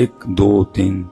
1 2 3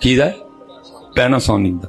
ਕੀ ਦਾ Panasonic ਦਾ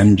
MG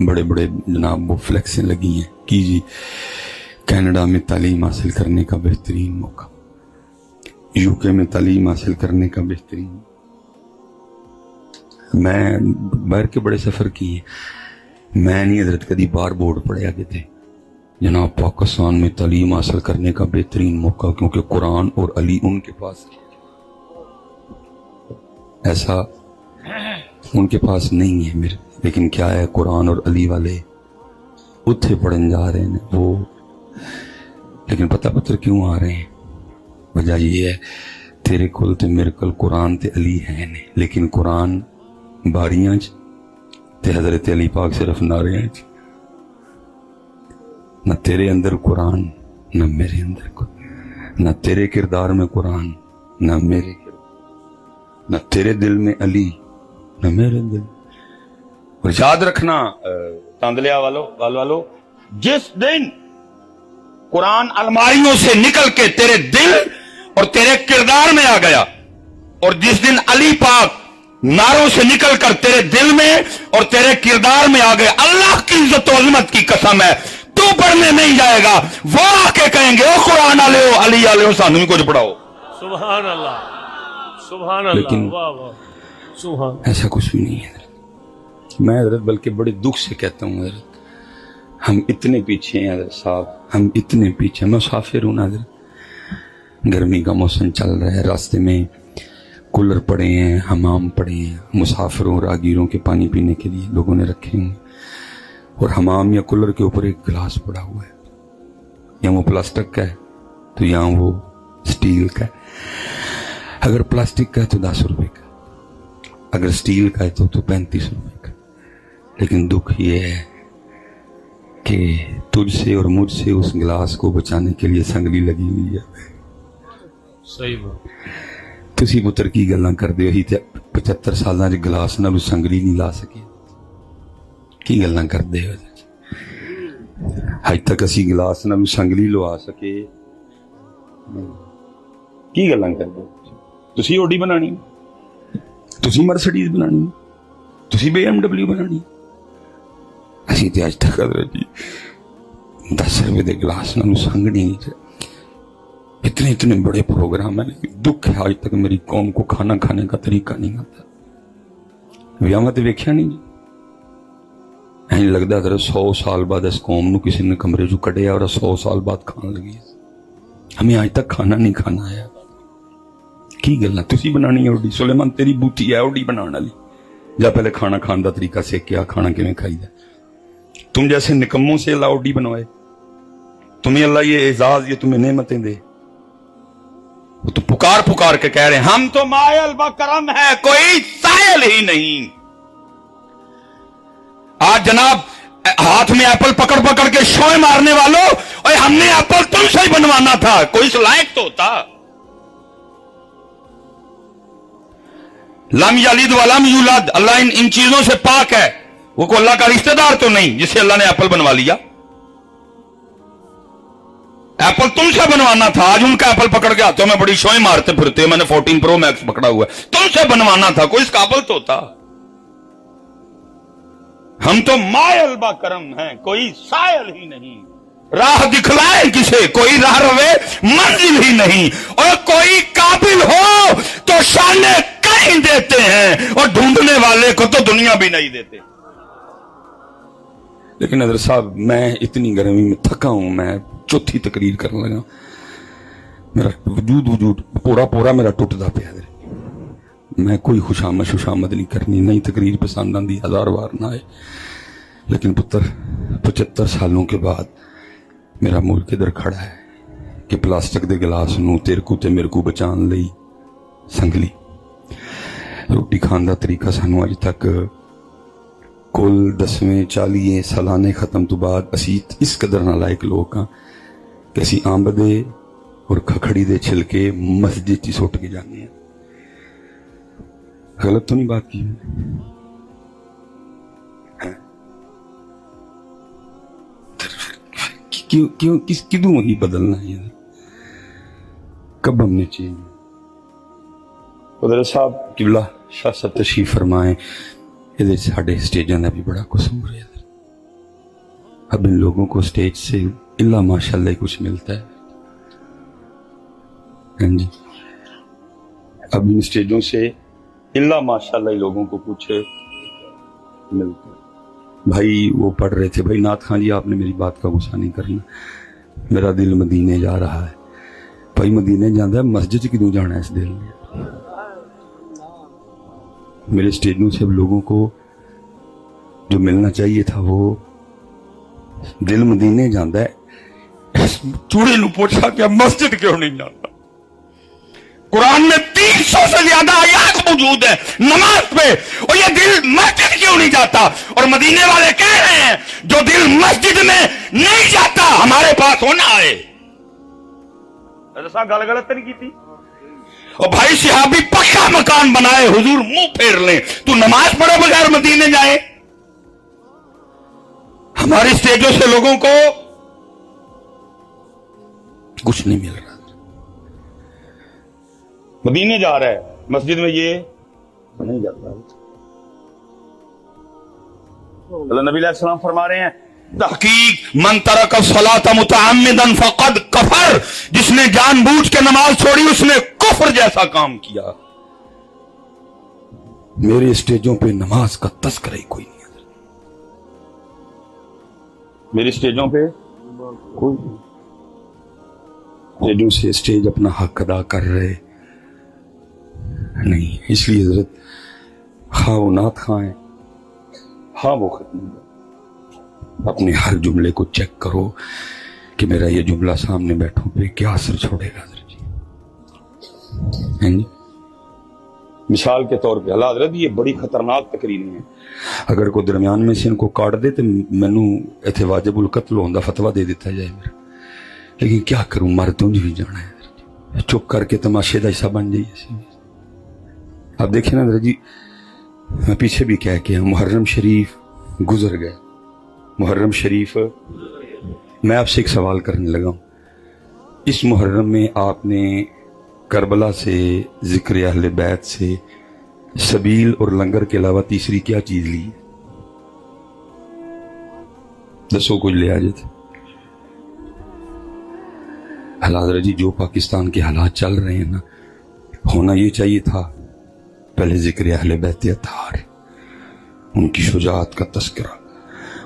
بڑے بڑے جناب وہ فلیکسیں لگی ہیں کی جی کینیڈا میں تعلیم حاصل کرنے کا بہترین موقع، یو کے میں تعلیم حاصل کرنے کا بہترین۔ میں باہر کے بڑے سفر کیے، میں نہیں حضرت کدی باہر بورڈ پڑھے آگے تھے جناب پاکستان میں تعلیم حاصل کرنے کا بہترین موقع، کیونکہ قرآن اور علی ان کے پاس، ایسا ان کے پاس نہیں ہے میرے، لیکن کیا ہے قرآن اور علی والے اتھے پڑھن جا رہے ہیں وہ، لیکن پتہ پتر کیوں آ رہے ہیں؟ وجہ یہ ہے تیرے کول تے میرے کول قرآن تے علی ہیں نے، لیکن قرآن باریاں تے حضرت علی پاک صرف نعرے نہ تیرے اندر قرآن نہ میرے اندر قرآن، نہ تیرے کردار میں قرآن نہ میرے کردار، نہ تیرے دل میں علی نہ میرے دل۔ اور یاد رکھنا تاندلیا والو، جس دن قرآن الماریوں سے نکل کے تیرے دل اور تیرے کردار میں آ گیا، اور جس دن علی پاک ناروں سے نکل کر تیرے دل میں اور تیرے کردار میں آ گئے، اللہ کی عزت و عظمت کی قسم ہے تو پڑھنے نہیں جائے گا، وہ آ کے کہیں گے او قرآن والے ہو، علی والے ہو، سانو بھی کچھ پڑھاؤ۔ سبحان اللہ، سبحان اللہ، لیکن واہ واہ، سبحان، ایسا کچھ بھی نہیں ہے حضرت۔ میں حضرت بلکہ بڑے دکھ سے کہتا ہوں حضرت، ہم اتنے پیچھے ہیں حضرت صاحب، ہم اتنے پیچھے، میں مسافر ہوں حضرت، گرمی کا موسم چل رہا ہے، راستے میں کولر پڑے ہیں، حمام پڑے ہیں، مسافروں راگیروں کے پانی پینے کے لیے لوگوں نے رکھے ہیں، اور حمام یا کولر کے اوپر ایک گلاس پڑا ہوا ہے، یا وہ پلاسٹک کا ہے تو یہاں وہ سٹیل کا ہے، اگر پلاسٹک کا ہے تو 10 روپے کا، اگر سٹیل کا ہے تو 35 روپے کا۔ لیکن دکھ یہ ہے کہ تجھ سے اور مجھ سے اس گلاس کو بچانے کے لیے سنگلی لگی ہوئی ہے۔ صحیح بات، تسی پتر کی گلاں کر دے ہی تے 75 سالاں چ گلاس نہ بھی سنگلی نہیں لا سکے، کی گلاں کر دے ہو حج تک اسی گلاس نہ بھی سنگلی لوا سکے، کی گلاں کر دے؟ تسی اوڈی بنانی، تسی مرسڈیز بنانی، تسی BMW بنانی، اسی تے اج تک حضرت جی 10 روپے دے گلاس نہ بھی سنگلی نہیں، اتنے اتنے بڑے پروگرام ہیں، لیکن دکھ ہے آج تک میری قوم کو کھانا کھانے کا طریقہ نہیں آتا۔ ویاہ تے ویکھیا نہیں جی، این لگتا ہے 100 سال بعد اس قوم نو کسی نے کمرے جو کٹیا اور 100 سال بعد کھان لگی، ہمیں آج تک کھانا نہیں کھانا ہے۔ کی گل ہے تسی بنانی ہے اوڈی؟ سلیمان تیری بوٹی ہے اوڈی بنانے والی، جا پہلے کھانا کھان دا طریقہ سیکھیا، کھانا کیویں کھائی دا۔ تم جیسے نکموں سے اللہ اوڈی بنوائے، تمہیں اللہ یہ اعزاز، یہ تمہیں نعمتیں دے، وہ تو پکار پکار کے کہہ رہے ہیں ہم تو مائل با کرم ہے کوئی سائل ہی نہیں۔ آج جناب ہاتھ میں ایپل پکڑ پکڑ کے شوئے مارنے والوں، اور ہم نے ایپل تم سے ہی بنوانا تھا، کوئی اس لائق تو ہوتا۔ لم یلد ولم یولد، اللہ ان چیزوں سے پاک ہے، وہ کو اللہ کا رشتہ دار تو نہیں جسے اللہ نے ایپل بنوا لیا۔ ایپل تم سے بنوانا تھا، آج ان کا ایپل پکڑ کے ہاتھوں میں بڑی شوئیں مارتے پھرتے، میں نے 14 پرو میکس پکڑا ہوا ہے، تم سے بنوانا تھا، کوئی اس قابل تو ہوتا۔ ہم تو مائل با کرم ہیں کوئی سائل ہی نہیں، راہ دکھلائے کسے کوئی راہ روے منزل ہی نہیں، اور کوئی قابل ہو تو شانے کہیں دیتے ہیں، اور ڈھونڈنے والے کو تو دنیا بھی نہیں دیتے۔ لیکن حضرت صاحب میں اتنی گرمی میں تھکا ہوں، میں چوتھی تقریر کرنے لگا، میرا وجود پورا میرا ٹوٹتا پیا۔ میں کوئی خوشامد نہیں کرنی، نہیں تقریر پسند آندی 1000 بار نہ آئے، لیکن پتر 75 سالوں کے بعد میرا ملک ادھر کھڑا ہے کہ پلاسٹک دے گلاس نو تیرے کو تے میرے کو بچان لئی سنگلی۔ روٹی کھان دا طریقہ سانو اج تک کل 10ویں 40 سالانے ختم تو بعد اسی اس قدر نہ لائق لوگ ہاں کہ اسی آمب دے اور کھکھڑی دے چھلکے مسجد چی سٹ کے جانے ہیں۔ غلط تو نہیں بات کی؟ کیوں کدوں ہی بدلنا ہے؟ کب ہم نے چینج؟ حضرت صاحب قبلہ شاہ صاحب تشریف فرمائیں، یہ ساڈے سٹیجاں دا بھی بڑا قصور ہے، اب ان لوگوں کو اسٹیج سے اللہ ماشاءاللہ کچھ ملتا ہے. ہاں جی, اب ان اسٹیجوں سے اللہ ماشاءاللہ لوگوں کو کچھ ملتا ہے. بھائی وہ پڑھ رہے تھے, بھائی نعت خان جی آپ نے میری بات کا غصہ نہیں کرنا, میرا دل مدینے جا رہا ہے. بھائی مدینے جانا ہے, مسجد کیوں جانا ہے اس دل میں؟ میرے اسٹیجوں سے اب لوگوں کو جو ملنا چاہیے تھا وہ دل مدینے جانا ہے. چوڑے نو پوچھا کہ مسجد کیوں نہیں جاتا؟ قرآن میں 300 سے زیادہ آیات موجود ہے نماز پہ, اور یہ دل مسجد کیوں نہیں جاتا؟ اور مدینے والے کہہ رہے ہیں جو دل مسجد میں نہیں جاتا ہمارے پاس ہونا آئے. گل غلط نہیں کی تھی. اور بھائی صحابی پکا مکان بنائے, حضور منہ پھیر لیں, تو نماز پڑھے بغیر مدینے جائے؟ ہماری اسٹیجوں سے لوگوں کو کچھ نہیں مل رہا. مدینے جا رہا ہے, مسجد میں یہ نہیں جاتا. اللہ نبی علیہ السلام فرما رہے ہیں تحقیق من ترک الصلاۃ متعمدا فقد کفر, جس نے جان بوجھ کے نماز چھوڑی اس نے کفر جیسا کام کیا. میرے اسٹیجوں پہ نماز کا تذکرہ ہی کوئی نہیں ہے. میری اسٹیجوں پہ کوئی نہیں. اسٹیجوں سے اسٹیج اپنا حق ادا کر رہے نہیں. اس لیے حضرت خواہ وہ نعت خواہ ہیں خواہ وہ ختم, اپنے ہر جملے کو چیک کرو کہ میرا یہ جملہ سامنے بیٹھوں پہ کیا اثر چھوڑے گا. حضرت جی مثال کے طور پہ اللہ حضرت یہ بڑی خطرناک تقریریں ہیں, اگر کوئی درمیان میں سے ان کو کاٹ دے تو مینو ایتھے واجب القتل ہوندا فتویٰ دے دیتا جائے میرا, لیکن کیا کروں, مر تو نہیں جانا ہے. چپ کر کے تماشے کا حصہ بن جائیے. آپ دیکھیں نا حضرت جی, میں پیچھے بھی کہہ کے محرم شریف گزر گئے. محرم شریف, میں آپ سے ایک سوال کرنے لگا ہوں. اس محرم میں آپ نے کربلا سے, ذکر اہل بیت سے, سبیل اور لنگر کے علاوہ تیسری کیا چیز لی؟ دسو کچھ لے آ جاتے. حضرت جی جو پاکستان کے حالات چل رہے ہیں نا, ہونا یہ چاہیے تھا پہلے ذکر اہل بیت اطہار, ان کی شجاعت کا تذکرہ,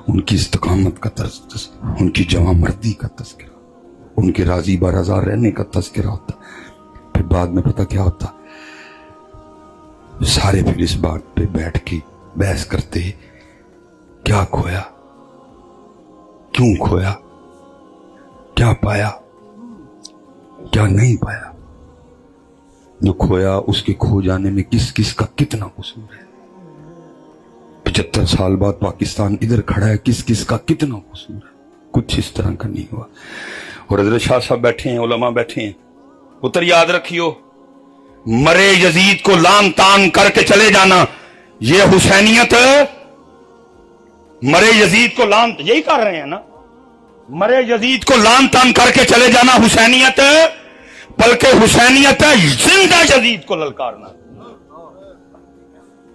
ان کی استقامت کا تذکرہ, ان کی جواں مردی کا تذکرہ, ان کے راضی برضا رہنے کا تذکرہ ہوتا. پھر بعد میں پتہ کیا ہوتا, سارے پھر اس بات پہ بیٹھ کے بحث کرتے کیا کھویا, کیوں کھویا, کیا پایا, کیا نہیں پایا. جو کھویا اس کے کھو جانے میں کس کس کا کتنا قصور ہے. 75 سال بعد پاکستان ادھر کھڑا ہے, کس کس کا کتنا قصور ہے. کچھ اس طرح کا نہیں ہوا. اور حضرت شاہ صاحب بیٹھے ہیں, علماء بیٹھے ہیں, پتر یاد رکھیو, مرے یزید کو لان تان کر کے چلے جانا یہ حسینیت. مرے یزید کو لان, یہی کر رہے ہیں نا, مرے یزید کو لان تان کر کے چلے جانا حسینیت, بلکہ حسینیت ہے زندہ یزید کو للکارنا.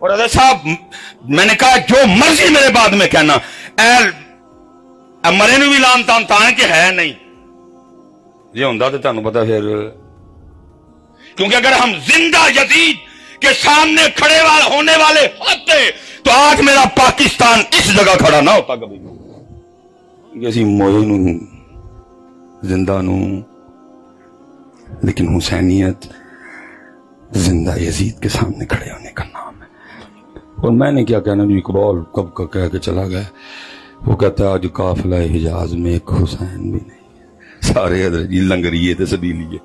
اور حضرت صاحب میں نے کہا جو مرضی میرے بعد میں کہنا, مرے نو بھی لان تان تھا کہ ہے نہیں, یہ ہوں تو تمہیں پتا پھر, کیونکہ اگر ہم زندہ یزید کے سامنے کھڑے ہونے والے ہوتے تو آج میرا پاکستان اس جگہ کھڑا نہ ہوتا کبھی. کسی موئے نو زندہ نو, لیکن حسینیت زندہ یزید کے سامنے کھڑے ہونے کا نام ہے. اور میں نے کیا کہنا, جو اقبال کب کا کہہ کے چلا گیا, وہ کہتا ہے آج قافلہ حجاز میں ایک حسین بھی نہیں, سارے حضرت جی لنگریے تھے سبیلیے.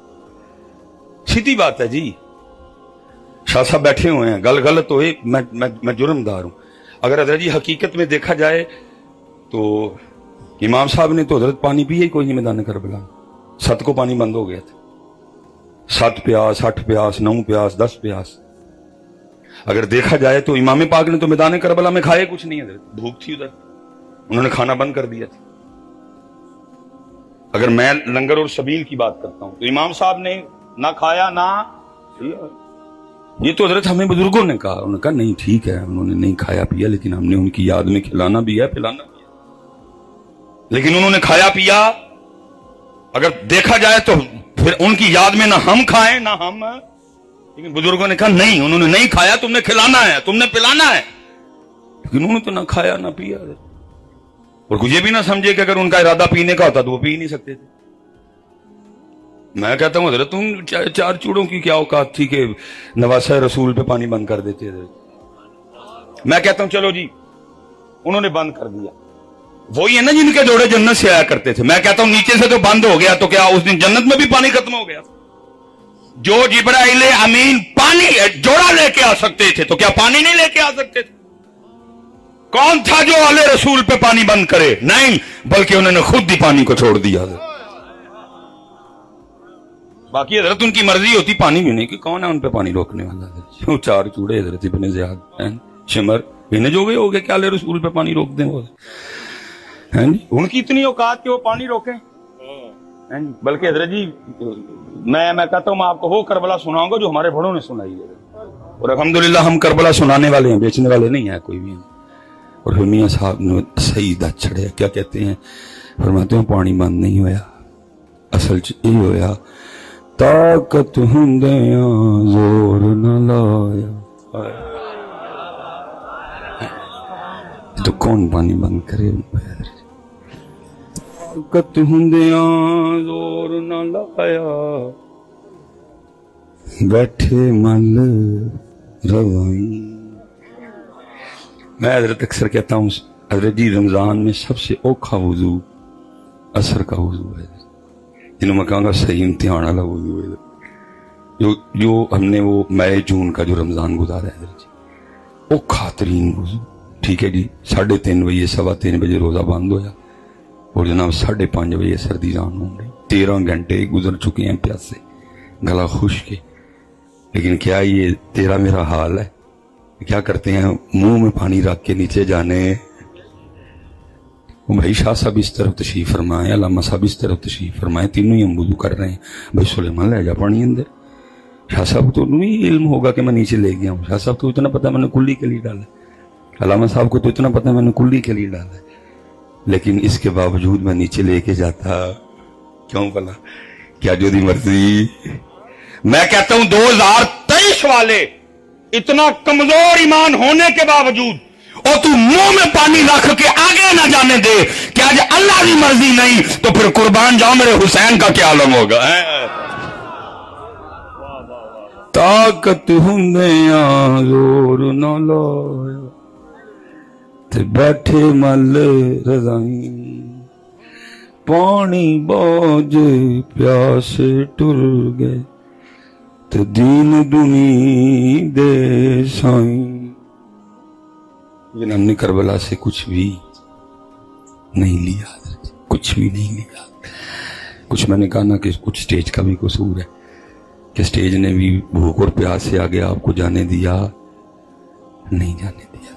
سیدھی بات ہے جی. شاہ صاحب بیٹھے ہوئے ہیں, گل غلط ہوئے, میں جرم دار ہوں. اگر حضرت جی حقیقت میں دیکھا جائے تو امام صاحب نے تو حضرت پانی پیے ہی کوئی نہیں میدان کربلا. 7 کو پانی بند ہو گیا تھا, 7 پیاس, 8 پیاس, 9 پیاس, 10 پیاس. اگر دیکھا جائے تو امام پاک نے تو میدان کربلا میں کھائے کچھ نہیں, حضرت بھوک تھی ادھر, انہوں نے کھانا بند کر دیا تھا. اگر میں لنگر اور سبیل کی بات کرتا ہوں تو امام صاحب نے نہ کھایا نہ, یہ تو حضرت ہمیں بزرگوں نے کہا, انہوں نے کہا نہیں ٹھیک ہے انہوں نے نہیں کھایا پیا, لیکن ہم نے ان کی یاد میں کھلانا بھی ہے پلانا بھی ہے. لیکن انہوں نے کھایا پیا، اگر دیکھا جائے تو پھر ان کی یاد میں نہ ہم کھائیں نہ ہم، لیکن بزرگوں نے کہا نہیں، انہوں نے نہیں کھایا، تم نے کھلانا ہے، تم نے پلانا ہے، لیکن انہوں نے تو نہ کھایا نہ پیا۔ اور کوئی یہ بھی نہ سمجھے کہ اگر ان کا ارادہ پینے کا ہوتا تو وہ پی نہیں سکتے تھے۔ میں کہتا ہوں حضرت تم چار چوڑوں کی کیا اوقات تھی کہ نواسہ رسول پہ پانی بند کر دیتے تھے؟ میں کہتا ہوں چلو جی انہوں نے بند کر دیا، وہی ہے نا جن کے جوڑے جنت سے آیا کرتے تھے۔ میں کہتا ہوں نیچے سے تو بند ہو گیا، تو کیا اس دن جنت میں بھی پانی ختم ہو گیا؟ جو جبرائیل امین پانی جوڑا لے کے آ سکتے تھے تو کیا پانی نہیں لے کے آ سکتے تھے؟ کون تھا جو آل رسول پہ پانی بند کرے؟ نہیں، بلکہ انہوں نے خود ہی پانی کو چھوڑ دیا۔ باقی حضرت ان کی مرضی ہوتی پانی بھی نہیں، کہ کون ہے ان پہ پانی روکنے والا؟ جو چار چوڑے حضرت ابن زیاد شمر انہیں جو گئے ہو گئے کہ آل رسول پہ پانی روک دیں، وہ ان کی اتنی اوقات کہ وہ پانی روکیں؟ بلکہ حضرت جی میں کہتا ہوں میں آپ کو وہ کربلا سناؤں گا جو ہمارے بڑوں نے سنائی ہے، اور الحمدللہ ہم کربلا سنانے والے ہیں، بیچنے والے نہیں ہیں کوئی بھی۔ اور پھر میاں صاحب نے صحیح دت چڑھے، کیا کہتے ہیں؟ فرماتے ہیں پانی بند نہیں ہویا، اصل یہ ہویا طاقت ہندیاں زور نہ لایا۔ تو کون پانی بند کرے؟ طاقت ہندیاں زور نہ لایا، بیٹھے مل روائی۔ میں حضرت اکثر کہتا ہوں حضرت جی رمضان میں سب سے اوکھا وضو عصر کا وضو ہے، جنہوں میں کہوں گا صحیح امتحان والا وضو ہے، جو ہم نے وہ مئی جون کا جو رمضان گزارا ہے حضرت جی، اوکھا ترین وضو۔ ٹھیک ہے جی، 3:30 بجے 3:15 بجے روزہ بند ہویا، اور جناب 5:30 بجے سردی جان ہو گئی، 13 گھنٹے گزر چکے ہیں پیاسے، گلا خشک ہے، لیکن کیا یہ تیرا میرا حال ہے؟ کیا کرتے ہیں؟ منہ میں پانی رکھ کے نیچے جانے۔ بھائی شاہ صاحب اس طرف تشریف فرمائے، علامہ صاحب اس طرف تشریف فرمائے، تینوں ہی ہم وضو کر رہے ہیں، بھائی سلیمان لے جا پانی اندر۔ شاہ صاحب تو نہیں علم ہوگا کہ میں نیچے لے گیا ہوں، شاہ صاحب تو اتنا پتا میں نے کلی کے لیے ڈالا ہے، علامہ صاحب کو تو اتنا پتا میں نے کلی کے لیے ڈالا ہے، لیکن اس کے باوجود میں نیچے لے کے جاتا کیوں بلا؟ کیا جو دی مرضی؟ میں کہتا ہوں 2023 والے اتنا کمزور ایمان ہونے کے باوجود اور تو منہ میں پانی رکھ کے آگے نہ جانے دے کہ آج اللہ کی مرضی نہیں تو پھر قربان جاؤ میرے حسین کا کیا عالم ہوگا؟ طاقت ہندیاں زور نہ لایا تے بیٹھے مل رضائی، پانی باج پیاس ٹر گئے تے دین دنی دے سائیں۔ لیکن ہم نے کربلا سے کچھ بھی نہیں لیا، کچھ بھی نہیں لیا۔ کچھ میں نے کہا نا کہ کچھ سٹیج کا بھی قصور ہے کہ سٹیج نے بھی بھوک اور پیاس سے آگے آپ کو جانے دیا نہیں جانے دیا۔